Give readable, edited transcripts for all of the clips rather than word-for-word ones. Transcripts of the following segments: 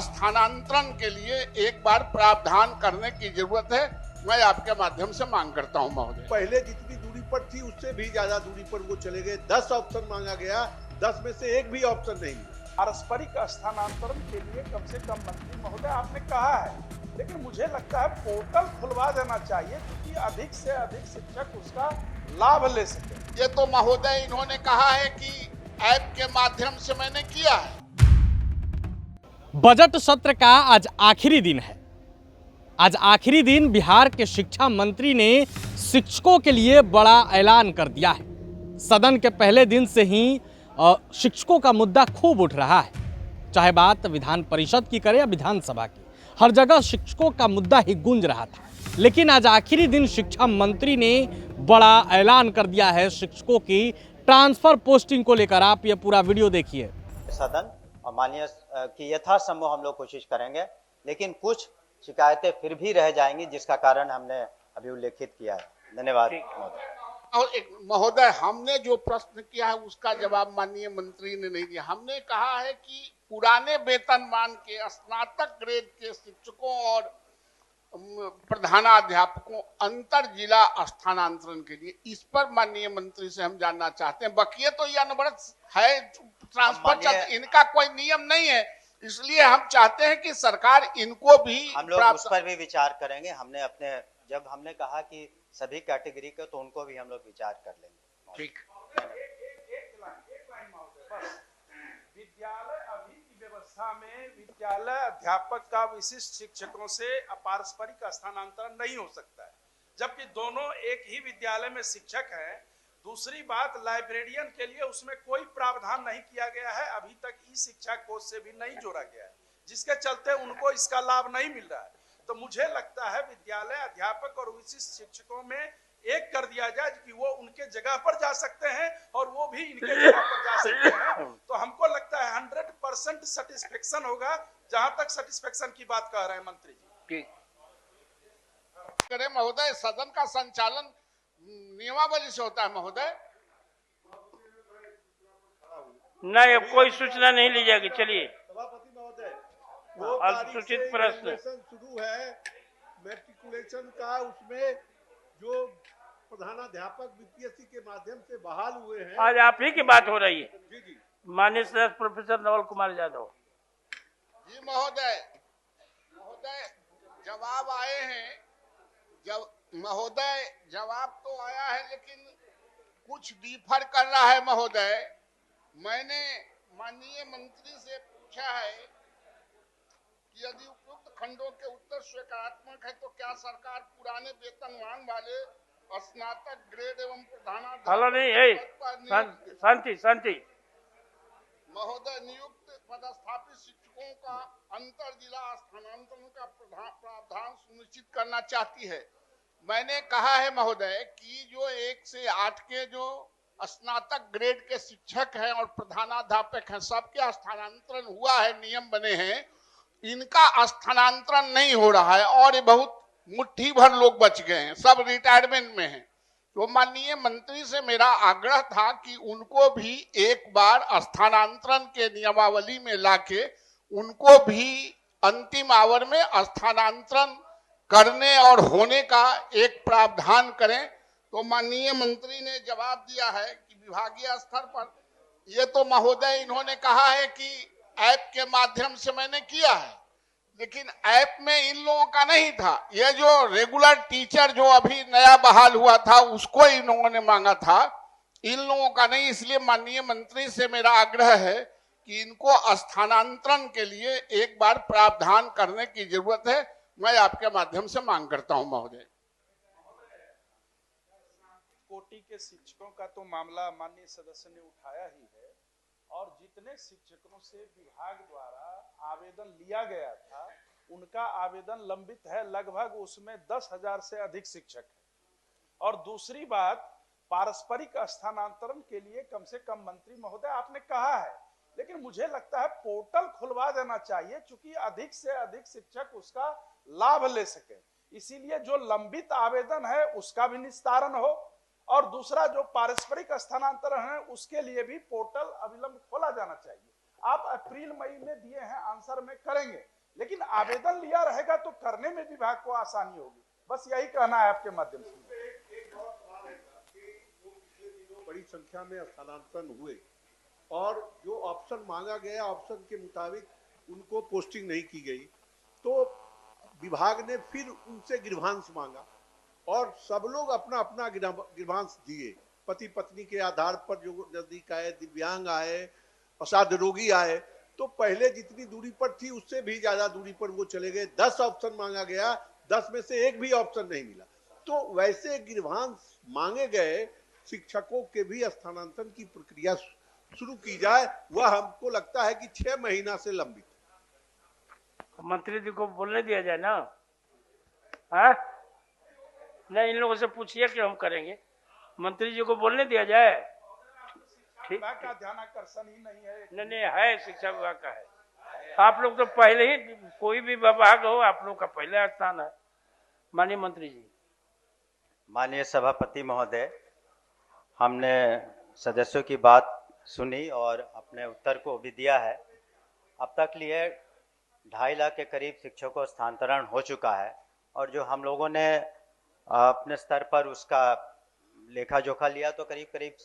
स्थानांतरण के लिए एक बार प्रावधान करने की जरूरत है। मैं आपके माध्यम से मांग करता हूं महोदय। पहले जितनी दूरी पर थी उससे भी ज्यादा दूरी पर वो चले गए। 10 ऑप्शन मांगा गया, 10 में से एक भी ऑप्शन नहीं मिला। पारस्परिक स्थानांतरण के लिए कम से कम मंत्री महोदय आपने कहा है, लेकिन मुझे लगता है पोर्टल खुलवा देना चाहिए क्योंकि अधिक से अधिक शिक्षक उसका लाभ ले सके। ये तो महोदय इन्होंने कहा है कि ऐप के माध्यम से मैंने किया है। बजट सत्र का आज आखिरी दिन है। आज आखिरी दिन बिहार के शिक्षा मंत्री ने शिक्षकों के लिए बड़ा ऐलान कर दिया है। सदन के पहले दिन से ही शिक्षकों का मुद्दा खूब उठ रहा है, चाहे बात विधान परिषद की करे या विधानसभा की, हर जगह शिक्षकों का मुद्दा ही गूंज रहा था। लेकिन आज आखिरी दिन शिक्षा मंत्री ने बड़ा ऐलान कर दिया है शिक्षकों की ट्रांसफर पोस्टिंग को लेकर। आप ये पूरा वीडियो देखिए। सदन और माननीय की यथासंभव हम लोग कोशिश करेंगे, लेकिन कुछ शिकायतें फिर भी रह जाएंगी जिसका कारण हमने अभी उल्लेखित किया है। धन्यवाद महोदय। और एक महोदय, हमने जो प्रश्न किया है उसका जवाब माननीय मंत्री ने नहीं दिया। हमने कहा है कि पुराने वेतनमान के स्नातक ग्रेड के शिक्षकों और प्रधानाध्यापकों अंतर जिला स्थानांतरण के लिए, इस पर माननीय मंत्री से हम जानना चाहते हैं। बाकी तो ये अनवरत है, ट्रांसफर इनका कोई नियम नहीं है, इसलिए हम चाहते हैं कि सरकार इनको भी हम लोग उस पर भी विचार करेंगे। हमने अपने जब हमने कहा कि सभी कैटेगरी के, तो उनको भी हम लोग विचार कर लेंगे। ठीक। विद्यालय अभी की व्यवस्था में विद्यालय अध्यापक का विशिष्ट शिक्षकों से पारस्परिक स्थानांतरण नहीं हो सकता है, जबकि दोनों एक ही विद्यालय में शिक्षक हैं। दूसरी बात, लाइब्रेरियन के लिए उसमें कोई प्रावधान नहीं किया गया है, अभी तक ई शिक्षा कोष से भी नहीं जोड़ा गया है, जिसके चलते उनको इसका लाभ नहीं मिल रहा है। तो मुझे लगता है विद्यालय अध्यापक और विशिष्ट शिक्षकों में एक कर दिया जाए कि वो उनके जगह पर जा सकते हैं और वो भी इनके जगह पर जा सकते हैं। तो हमको लगता है 100% सेटिस्फेक्शन होगा, जहां तक सेटिस्फेक्शन की बात कह रहे हैं मंत्री जी। करे महोदय, सदन का संचालन नियमावली से होता है महोदय। नहीं, अब कोई सूचना नहीं ली जाएगी। चलिए, सभापति महोदय, सूचित प्रश्न शुरू है मैट्रिकुलेशन का, उसमें जो प्रधानाध्यापक बीपीएससी के माध्यम से बहाल हुए हैं, आज आप ही की बात हो रही है। जी जी माननीय सदस्य प्रोफेसर नवल कुमार यादव जी महोदय, जवाब आए हैं। जब महोदय जवाब तो आया है, लेकिन कुछ डिफर कर रहा है महोदय। मैंने माननीय मंत्री से पूछा है कि यदि उपयुक्त खंडों के उत्तर स्वीकारात्मक है तो क्या सरकार पुराने वेतनमान वाले स्नातक ग्रेड एवं शांति महोदय नियुक्त पदस्थापित शिक्षकों का अंतर जिला स्थानांतरण का प्रावधान सुनिश्चित करना चाहती है। मैंने कहा है महोदय कि जो 1 से 8 के जो स्नातक ग्रेड के शिक्षक हैं और प्रधानाध्यापक हैं, सबके स्थानांतरण हुआ है, नियम बने हैं, इनका स्थानांतरण नहीं हो रहा है और ये बहुत मुट्ठी भर लोग बच गए हैं, सब रिटायरमेंट में हैं। तो माननीय मंत्री से मेरा आग्रह था कि उनको भी एक बार स्थानांतरण के नियमावली में लाके उनको भी अंतिम आवर में स्थानांतरण करने और होने का एक प्रावधान करें। तो माननीय मंत्री ने जवाब दिया है कि विभागीय स्तर पर, ये तो महोदय इन्होंने कहा है कि ऐप के माध्यम से मैंने किया है, लेकिन ऐप में इन लोगों का नहीं था। ये जो रेगुलर टीचर जो अभी नया बहाल हुआ था उसको इन लोगों ने मांगा था, इन लोगों का नहीं। इसलिए माननीय मंत्री से मेरा आग्रह है कि इनको स्थानांतरण के लिए एक बार प्रावधान करने की जरूरत है। मैं आपके माध्यम से मांग करता हूं महोदय। कोटि के शिक्षकों का तो मामला माननीय सदस्य ने उठाया ही है, और जितने शिक्षकों से विभाग द्वारा आवेदन लिया गया था उनका आवेदन लंबित है, लगभग उसमें 10,000 से अधिक शिक्षक हैं। और दूसरी बात, पारस्परिक स्थानांतरण के लिए कम से कम मंत्री महोदय आपने कहा है, लेकिन मुझे लगता है पोर्टल खुलवा देना चाहिए क्योंकि अधिक से अधिक शिक्षक उसका लाभ ले सके। इसीलिए जो लंबित आवेदन है उसका भी निस्तारण हो, और दूसरा जो पारस्परिक स्थानांतरण है उसके लिए भी पोर्टल अविलंब खोला जाना चाहिए। आप अप्रैल मई में दिए हैं आंसर में करेंगे, लेकिन आवेदन लिया रहेगा तो करने में विभाग को आसानी होगी। बस यही कहना है आपके माध्यम से। एक और सवाल है कि जो पिछले दिनों बड़ी संख्या में स्थानांतरण हुए और जो ऑप्शन मांगा गया ऑप्शन के मुताबिक उनको पोस्टिंग नहीं की गई, तो विभाग ने फिर उनसे गृहांश मांगा और सब लोग अपना अपना गृहांश दिए। पति पत्नी के आधार पर जो नजदीक आए, दिव्यांग आए, असाध्य रोगी आए, तो पहले जितनी दूरी पर थी उससे भी ज्यादा दूरी पर वो चले गए। 10 ऑप्शन मांगा गया, 10 में से एक भी ऑप्शन नहीं मिला। तो वैसे गृहांश मांगे गए शिक्षकों के भी स्थानांतरण की प्रक्रिया शुरू की जाए। वह हमको लगता है कि 6 महीना से लंबित। मंत्री जी को बोलने दिया जाए ना। हाँ, नहीं, इन लोगों से पूछिए कि हम करेंगे। मंत्री जी को बोलने दिया जाए। ठीक, विभाग का ध्यान आकर्षण ही नहीं है। नहीं है, शिक्षा विभाग का है। आप लोग तो पहले ही, कोई भी विभाग हो, आप लोग का पहले स्थान है। माननीय मंत्री जी। माननीय सभापति महोदय, हमने सदस्यों की बात सुनी और अपने उत्तर को भी दिया है। अब तक लिए 2.5 लाख के करीब शिक्षकों को स्थानांतरण हो चुका है और जो हम लोगों ने अपने स्तर पर उसका लेखा जोखा लिया तो करीब करीब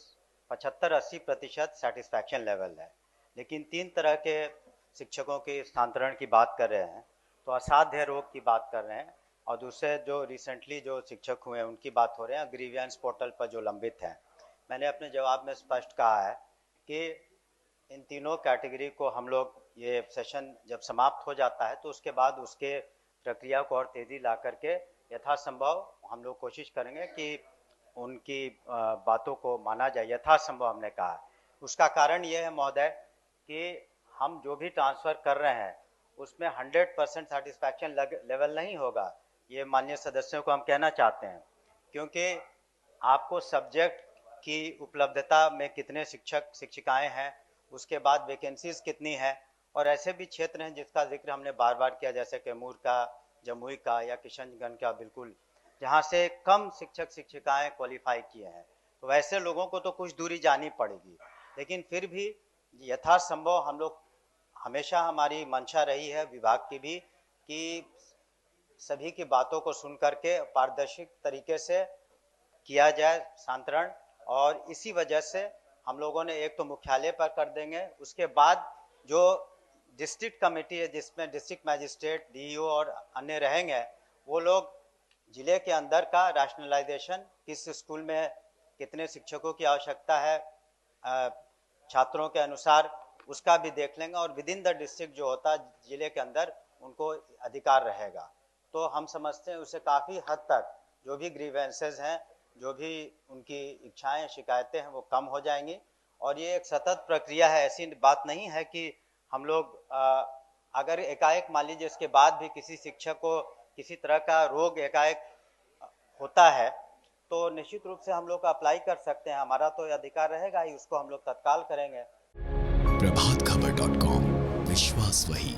75-80% सेटिस्फैक्शन लेवल है। लेकिन 3 तरह के शिक्षकों के स्थानांतरण की बात कर रहे हैं, तो असाध्य रोग की बात कर रहे हैं और दूसरे जो रिसेंटली जो शिक्षक हुए हैं उनकी बात हो रहे हैं, ग्रीवियंस पोर्टल पर जो लंबित हैं। मैंने अपने जवाब में स्पष्ट कहा है कि इन तीनों कैटेगरी को हम लोग, ये सेशन जब समाप्त हो जाता है तो उसके बाद उसके प्रक्रिया को और तेजी ला करके यथासंभव हम लोग कोशिश करेंगे कि उनकी बातों को माना जाए, यथासंभव हमने कहा। उसका कारण ये है महोदय कि हम जो भी ट्रांसफ़र कर रहे हैं उसमें 100% सेटिस्फैक्शन लेवल नहीं होगा। ये माननीय सदस्यों को हम कहना चाहते हैं, क्योंकि आपको सब्जेक्ट की उपलब्धता में कितने शिक्षक शिक्षिकाएं हैं, उसके बाद वैकेंसीज कितनी है, और ऐसे भी क्षेत्र हैं जिसका जिक्र हमने बार बार किया, जैसे कैमूर का, जमुई का या किशनगंज का, बिल्कुल जहाँ से कम शिक्षक शिक्षिकाएं क्वालिफाई किए हैं। तो वैसे लोगों को तो कुछ दूरी जानी पड़ेगी, लेकिन फिर भी यथासंभव हम लोग, हमेशा हमारी मंशा रही है विभाग की भी कि सभी की बातों को सुन करके पारदर्शी तरीके से किया जाए स्थानांतरण। और इसी वजह से हम लोगों ने एक तो मुख्यालय पर कर देंगे, उसके बाद जो डिस्ट्रिक्ट कमेटी है जिसमें डिस्ट्रिक्ट मैजिस्ट्रेट, डीईओ और अन्य रहेंगे, वो लोग जिले के अंदर का रैशनलाइजेशन, किस स्कूल में कितने शिक्षकों की आवश्यकता है छात्रों के अनुसार, उसका भी देख लेंगे और विद इन द डिस्ट्रिक्ट जो होता है जिले के अंदर उनको अधिकार रहेगा। तो हम समझते हैं उससे काफ़ी हद तक जो भी ग्रीवेंसेस हैं, जो भी उनकी इच्छाएं शिकायतें हैं, वो कम हो जाएंगी। और ये एक सतत प्रक्रिया है, ऐसी बात नहीं है कि हम लोग अगर एकाएक मान लीजिए इसके बाद भी किसी शिक्षक को किसी तरह का रोग एकाएक होता है तो निश्चित रूप से हम लोग अप्लाई कर सकते हैं, हमारा तो अधिकार रहेगा ही, उसको हम लोग तत्काल करेंगे। प्रभातखबर.com, विश्वास वही।